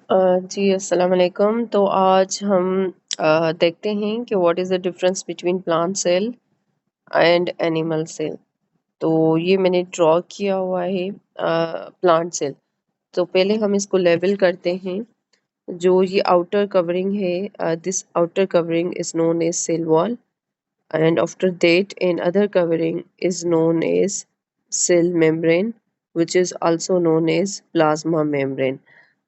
जी अस्सलाम वालेकुम। तो आज हम देखते हैं कि what is the difference between plant cell and animal cell. तो ये मैंने ड्रॉ किया हुआ है प्लांट सेल। तो पहले हम इसको लेबल करते हैं। जो ये आउटर कवरिंग है, this outer covering is known as cell wall, and after that another covering is known as cell membrane, which is also known as plasma membrane.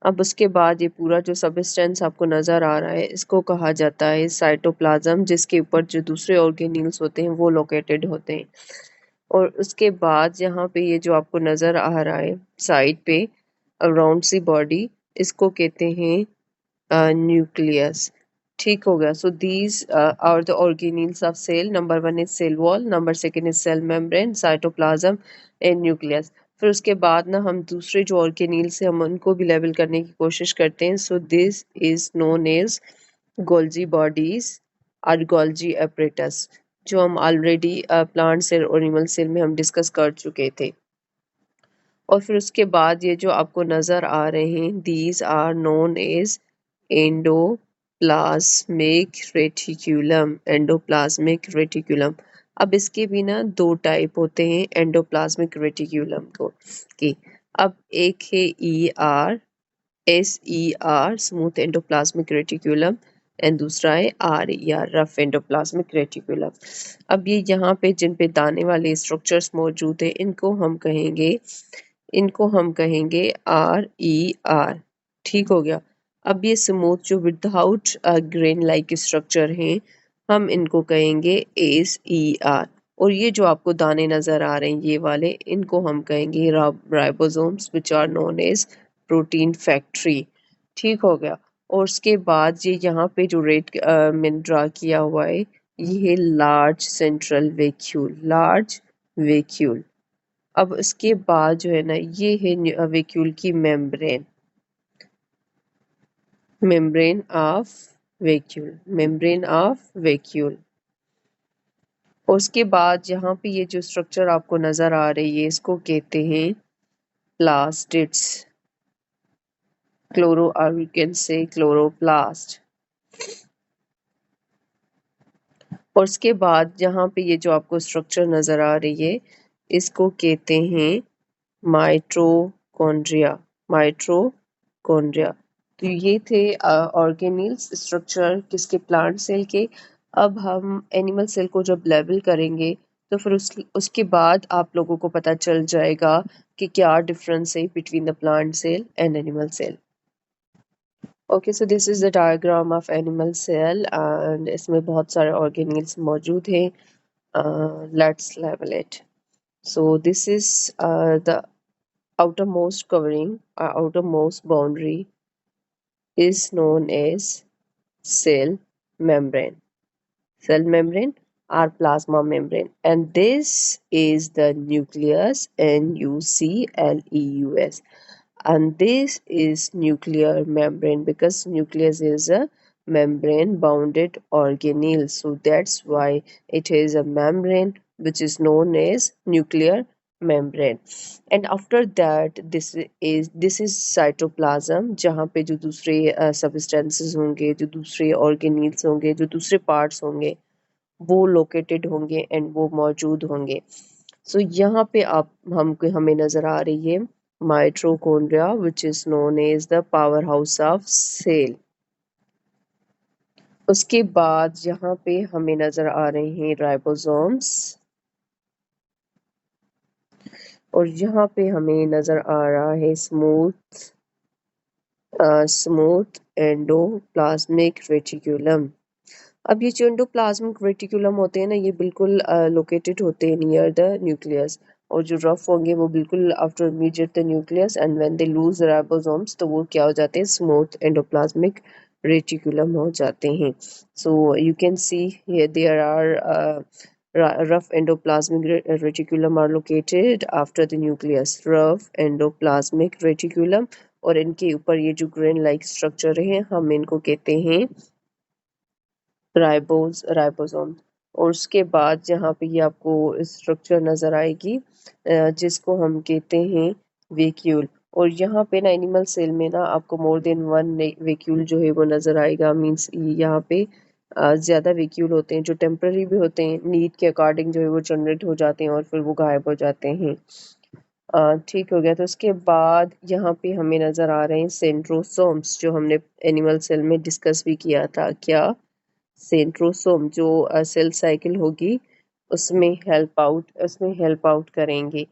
अब उसके बाद ये पूरा जो सबस्टेंस आपको नज़र आ रहा है इसको कहा जाता है साइटोप्लाज्म, जिसके ऊपर जो दूसरे ऑर्गेन्यूल्स होते हैं वो लोकेटेड होते हैं। और उसके बाद यहाँ पे ये जो आपको नज़र आ रहा है साइड पे अराउंड सी बॉडी, इसको कहते हैं न्यूक्लियस। ठीक हो गया। So these are the organelles of cell. Number one is cell wall, number second is cell membrane, cytoplasm and nucleus. फिर उसके बाद ना हम दूसरे जो ऑर्गेनील्स हैं हम उनको भी लेवल करने की कोशिश करते हैं। So this is known as Golgi bodies और गोल्जी एपरेटस, जो हम ऑलरेडी प्लांट सेल और एनिमल सेल में हम डिस्कस कर चुके थे। और फिर उसके बाद ये जो आपको नज़र आ रहे हैं these are known as endoplasmic reticulum. Endoplasmic reticulum. अब इसके भी ना दो टाइप होते हैं एंडोप्लाज्मिक रेटिकुलम को की। अब एक है SER smooth endoplasmic reticulum, and दूसरा है RER रफ एंडोप्लाज्मिक रेटिकुलम। अब ये यहाँ पे जिन पे दाने वाले स्ट्रक्चर्स मौजूद हैं इनको हम कहेंगे RER। ठीक हो गया। अब ये स्मूथ जो विदाउट ग्रेन लाइक स्ट्रक्चर हैं हम इनको कहेंगे SER। और ये जो आपको दाने नजर आ रहे हैं ये वाले, इनको हम कहेंगे ribosomes which are known as protein factory. ठीक हो गया। और उसके बाद ये यहाँ पे जो रेड मैंने ड्रा किया हुआ है ये है large central vacuole. Large vacuole. अब इसके बाद जो है ना ये है वेक्यूल की membrane. Membrane of vacuole. Membrane of vacuole. और उसके बाद यहाँ पे ये जो स्ट्रक्चर आपको नजर आ रही है इसको कहते हैं प्लास्टिड्स। क्लोरो और यू कैन से क्लोरोप्लास्ट। और उसके बाद यहाँ पे ये जो आपको स्ट्रक्चर नजर आ रही है इसको कहते हैं माइटोकॉन्ड्रिया। माइटोकॉन्ड्रिया। तो ये थे ऑर्गेनील्स स्ट्रक्चर किसके, प्लांट सेल के। अब हम एनिमल सेल को जब लेवल करेंगे तो फिर उसके बाद आप लोगों को पता चल जाएगा कि क्या डिफरेंस है between the plant cell and animal cell. Okay, so this is the diagram of animal cell एंड इसमें बहुत सारे ऑर्गेनील्स मौजूद हैं। लेट्स लेवल it. So this is the outermost covering, outermost boundary is known as cell membrane. Cell membrane or plasma membrane, and this is the nucleus, nucleus, and this is nuclear membrane because nucleus is a membrane bounded organelle, so that's why it is a membrane which is known as nuclear membrane. And after that this is cytoplasm, जहाँ पे जो दूसरे substances होंगे, जो दूसरे organelles होंगे, जो दूसरे parts होंगे वो लोकेटेड होंगे एंड वो मौजूद होंगे। सो यहाँ पे आप हमको हमें नजर आ रही है mitochondria which is known as the power house of cell. उसके बाद यहाँ पे हमें नजर आ रहे हैं राइबोसोम्स, और यहाँ पे हमें नजर आ रहा है स्मूथ एंडोप्लाज्मिक रेटिकुलम। अब ये जो एंडोप्लाज्मिक रेटिकुलम होते हैं ना ये बिल्कुल लोकेटेड होते हैं नियर द न्यूक्लियस, और जो रफ होंगे वो बिल्कुल after immediate the nucleus, and when they lose ribosomes तो वो क्या हो जाते हैं, स्मूथ एंडोप्लाज्मिक रेटिकुलम हो जाते हैं। So you can see here there are rough endoplasmic reticulum are located after the nucleus, rough endoplasmic reticulum। और इनके ऊपर ये जो ग्रेन लाइक स्ट्रक्चर है हम इनको कहते हैं राइबोसोम। और उसके बाद जहाँ पे ये आपको स्ट्रक्चर नज़र आएगी जिसको हम कहते हैं वेक्यूल। और यहाँ पे ना एनिमल सेल में ना आपको मोर देन वन वैक्यूल जो है वो नज़र आएगा। मीन्स यहाँ पे ज़्यादा वैक्यूल होते हैं जो टेम्पररी भी होते हैं, नीड के अकॉर्डिंग जो है वो जनरेट हो जाते हैं और फिर वो गायब हो जाते हैं। ठीक हो गया। तो उसके बाद यहाँ पे हमें नज़र आ रहे हैं सेंट्रोसोम्स, जो हमने एनिमल सेल में डिस्कस भी किया था। क्या? सेंट्रोसोम जो सेल साइकिल होगी उसमें हेल्प आउट करेंगे।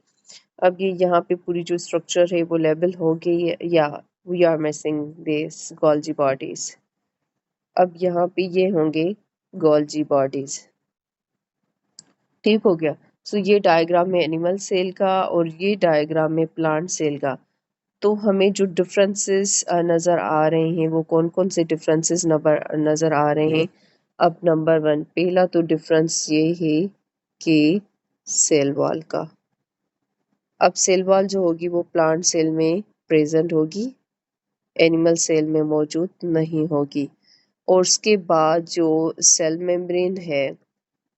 अब ये यहाँ पे पूरी जो स्ट्रक्चर है वो लेवल हो गई है, या we are missing this Golgi bodies. अब यहाँ पे ये होंगे गोल्जी बॉडीज। ठीक हो गया। सो ये डायग्राम में एनिमल सेल का और ये डायग्राम में प्लांट सेल का। तो हमें जो डिफरेंसेस नज़र आ रहे हैं वो कौन कौन से डिफरेंसेस नज़र आ रहे हैं। अब नंबर वन, पहला तो डिफरेंस ये है कि सेल वॉल का। अब सेल वॉल जो होगी वो प्लांट सेल में प्रेजेंट होगी, एनिमल सेल में मौजूद नहीं होगी। और उसके बाद जो सेल मेम्ब्रेन है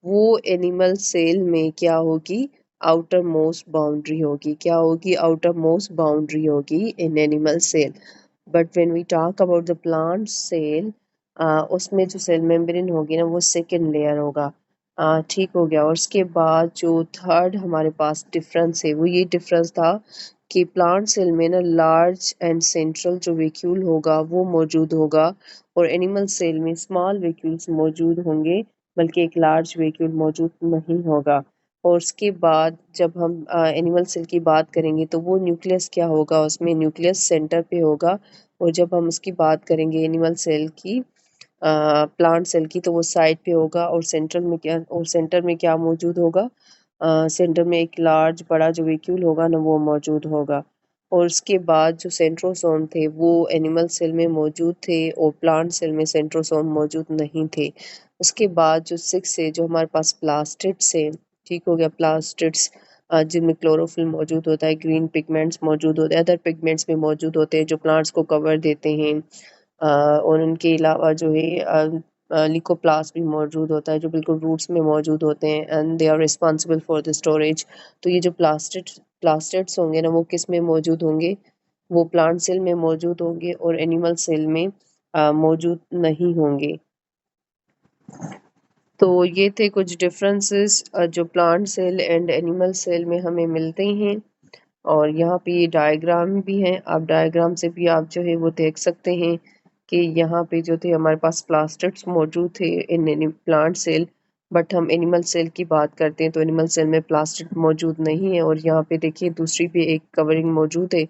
वो एनिमल सेल में क्या होगी? आउटर मोस्ट बाउंड्री होगी। क्या होगी? आउटर मोस्ट बाउंड्री होगी in animal cell. But when we talk about the plant cell, उसमें जो सेल मेम्ब्रेन होगी ना वो सेकेंड लेयर होगा। ठीक हो गया। और उसके बाद जो थर्ड हमारे पास डिफरेंस है वो ये डिफरेंस था कि प्लांट सेल में ना लार्ज एंड सेंट्रल जो वैक्यूल होगा वो मौजूद होगा, और एनिमल सेल में स्मॉल वैक्यूल्स मौजूद होंगे, बल्कि एक लार्ज वैक्यूल मौजूद नहीं होगा। और उसके बाद जब हम एनिमल सेल की बात करेंगे तो वो न्यूक्लियस क्या होगा, उसमें न्यूक्लियस सेंटर पे होगा। और जब हम उसकी बात करेंगे एनिमल सेल की, प्लांट सेल की, तो वो साइड पे होगा। और सेंटर में क्या मौजूद होगा? सेंटर में एक लार्ज बड़ा जो वैक्यूल होगा ना वो मौजूद होगा। और उसके बाद जो सेंट्रोसोम थे वो एनिमल सेल में मौजूद थे और प्लांट सेल में सेंट्रोसोम मौजूद नहीं थे। उसके बाद जो सिक्स है, जो हमारे पास प्लास्टिड्स है। ठीक हो गया। प्लास्टिड्स जिनमें क्लोरोफिल मौजूद होता है, ग्रीन पिगमेंट्स मौजूद होते हैं, अदर पिगमेंट्स भी मौजूद होते हैं जो प्लांट्स को कवर देते हैं। और उनके अलावा जो है लिकोप्लास्ट भी मौजूद होता है जो बिल्कुल रूट्स में मौजूद होते हैं, and they are responsible for the storage. तो ये जो प्लास्टिड्स होंगे ना वो किस में मौजूद होंगे? वो प्लांट सेल में मौजूद होंगे और एनिमल सेल में मौजूद नहीं होंगे। तो ये थे कुछ डिफरेंसेस जो plant cell and animal cell में हमें मिलते हैं। और यहाँ पे ये डायग्राम भी है, आप डायग्राम से भी आप जो है वो देख सकते हैं कि यहाँ पे जो थे हमारे पास प्लास्टिड्स मौजूद थे इन प्लांट सेल। बट हम एनिमल सेल की बात करते हैं तो एनिमल सेल में प्लास्टिड मौजूद नहीं है। और यहाँ पे देखिए दूसरी भी एक कवरिंग मौजूद है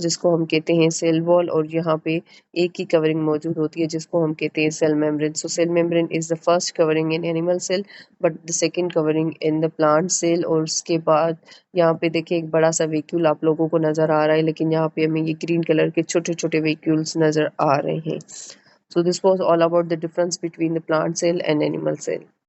जिसको हम कहते हैं सेल वॉल, और यहाँ पे एक ही कवरिंग मौजूद होती है जिसको हम कहते हैं cell membrane. So cell membrane is the first covering in animal cell, but the second covering in the plant cell. और उसके बाद यहाँ पे देखिए एक बड़ा सा व्हीक्यूल आप लोगों को नज़र आ रहा है, लेकिन यहाँ पे हमें ये ग्रीन कलर के छोटे छोटे व्हीक्यूल्स नज़र आ रहे हैं। So this was all about the difference between the plant cell and animal cell.